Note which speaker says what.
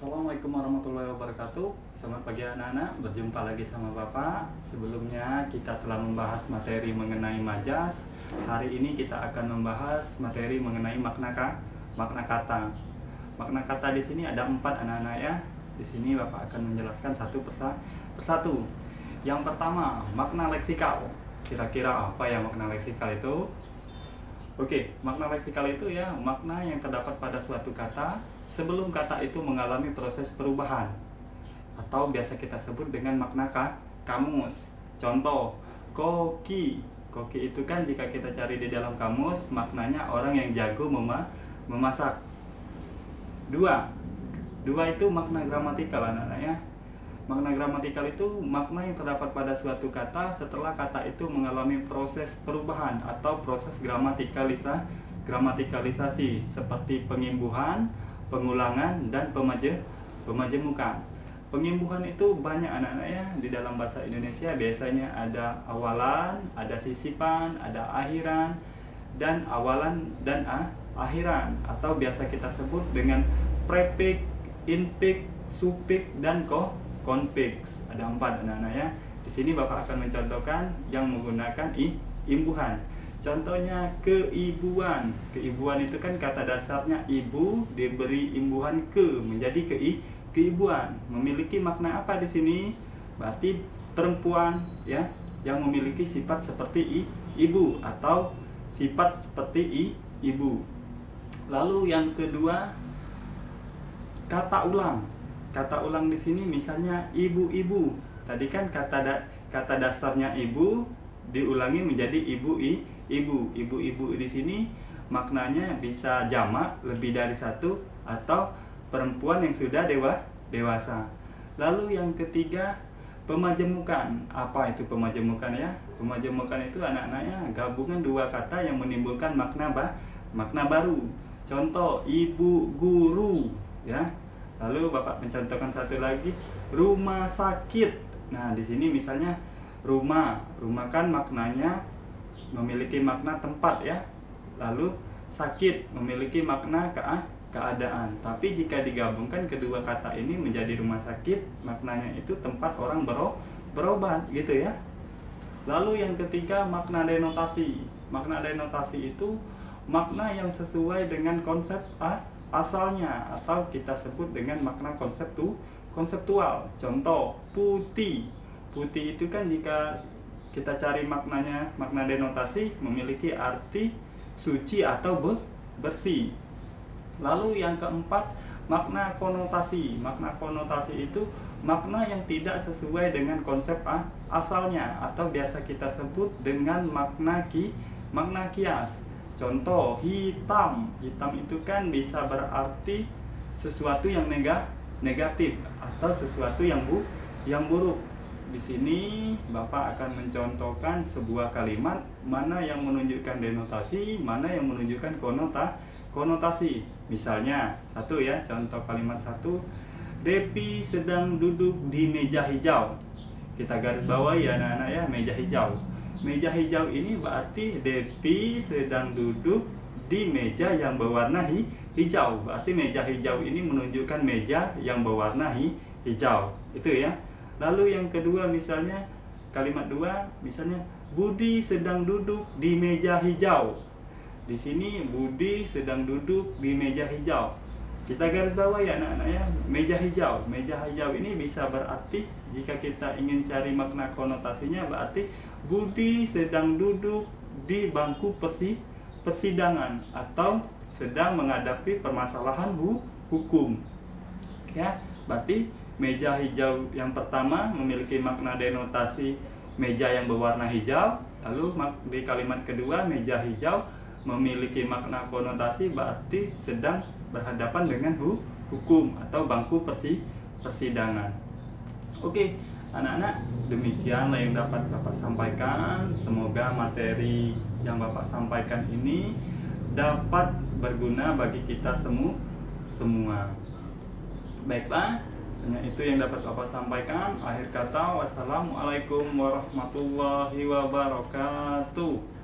Speaker 1: Assalamualaikum warahmatullahi wabarakatuh. Selamat pagi anak-anak, berjumpa lagi sama Bapak. Sebelumnya kita telah membahas materi mengenai majas. Hari ini kita akan membahas materi mengenai makna kata. Makna kata di sini ada 4 anak-anak ya. Di sini Bapak akan menjelaskan satu persatu. Yang pertama, makna leksikal. Kira-kira apa ya makna leksikal itu? Oke, makna leksikal itu ya makna yang terdapat pada suatu kata sebelum kata itu mengalami proses perubahan, atau biasa kita sebut dengan makna kamus. Contoh, koki. Koki itu kan jika kita cari di dalam kamus, maknanya orang yang jago memasak. Dua itu makna gramatikal anak-anak ya. Makna gramatikal itu makna yang terdapat pada suatu kata setelah kata itu mengalami proses perubahan atau proses gramatikalisasi seperti pengimbuhan, pengulangan, dan pemajemukan. Pengimbuhan itu banyak anak-anak ya di dalam bahasa Indonesia, biasanya ada awalan, ada sisipan, ada akhiran, dan awalan dan akhiran, atau biasa kita sebut dengan prefix, infix, suffix, dan konfiks. Ada 4 anak-anak ya. Di sini Bapak akan mencontohkan yang menggunakan imbuhan. Contohnya keibuan. Keibuan itu kan kata dasarnya ibu diberi imbuhan ke menjadi keibuan. Memiliki makna apa di sini? Berarti perempuan ya yang memiliki sifat seperti ibu atau sifat seperti ibu. Lalu yang kedua, kata ulang. Kata ulang di sini misalnya ibu-ibu. Tadi kan kata dasarnya ibu diulangi menjadi ibu-ibu. Ibu-ibu di sini maknanya bisa jamak lebih dari satu atau perempuan yang sudah dewasa. Lalu yang ketiga, pemajemukan. Apa itu pemajemukan ya? Pemajemukan itu anak-anaknya gabungan 2 kata yang menimbulkan makna baru. Contoh, ibu guru ya. Lalu Bapak mencontohkan satu lagi, rumah sakit. Nah, di sini misalnya rumah kan maknanya memiliki makna tempat ya. Lalu sakit memiliki makna keadaan. Tapi jika digabungkan kedua kata ini menjadi rumah sakit, maknanya itu tempat orang berobat gitu ya. Lalu yang ketiga, makna denotasi. Makna denotasi itu makna yang sesuai dengan konsep asalnya, atau kita sebut dengan makna konseptual. Contoh, putih. Putih itu kan jika kita cari maknanya, makna denotasi memiliki arti suci atau bersih. Lalu yang keempat, makna konotasi. Makna konotasi itu makna yang tidak sesuai dengan konsep asalnya, atau biasa kita sebut dengan makna kias. Contoh, hitam. Hitam itu kan bisa berarti sesuatu yang negatif atau sesuatu yang buruk. Di sini Bapak akan mencontohkan sebuah kalimat mana yang menunjukkan denotasi, mana yang menunjukkan konotasi. Misalnya, satu ya, contoh kalimat 1. Depi sedang duduk di meja hijau. Kita garis bawahi ya anak-anak ya, meja hijau. Meja hijau ini berarti Depi sedang duduk di meja yang berwarna hijau. Berarti meja hijau ini menunjukkan meja yang berwarna hijau. Itu ya. Lalu yang kedua misalnya kalimat 2, misalnya Budi sedang duduk di meja hijau. Di sini Budi sedang duduk di meja hijau. Kita garis bawah ya anak-anak ya, meja hijau. Meja hijau ini bisa berarti, jika kita ingin cari makna konotasinya, berarti Budi sedang duduk di bangku persidangan atau sedang menghadapi permasalahan hukum. Ya, berarti meja hijau yang pertama memiliki makna denotasi meja yang berwarna hijau. Lalu di kalimat kedua, meja hijau memiliki makna konotasi berarti sedang berhadapan dengan hukum atau bangku persidangan. Oke, anak-anak, demikianlah yang dapat Bapak sampaikan. Semoga materi yang Bapak sampaikan ini dapat berguna bagi kita semua. Baiklah, hanya itu yang dapat Bapak sampaikan. Akhir kata, wassalamualaikum warahmatullahi wabarakatuh.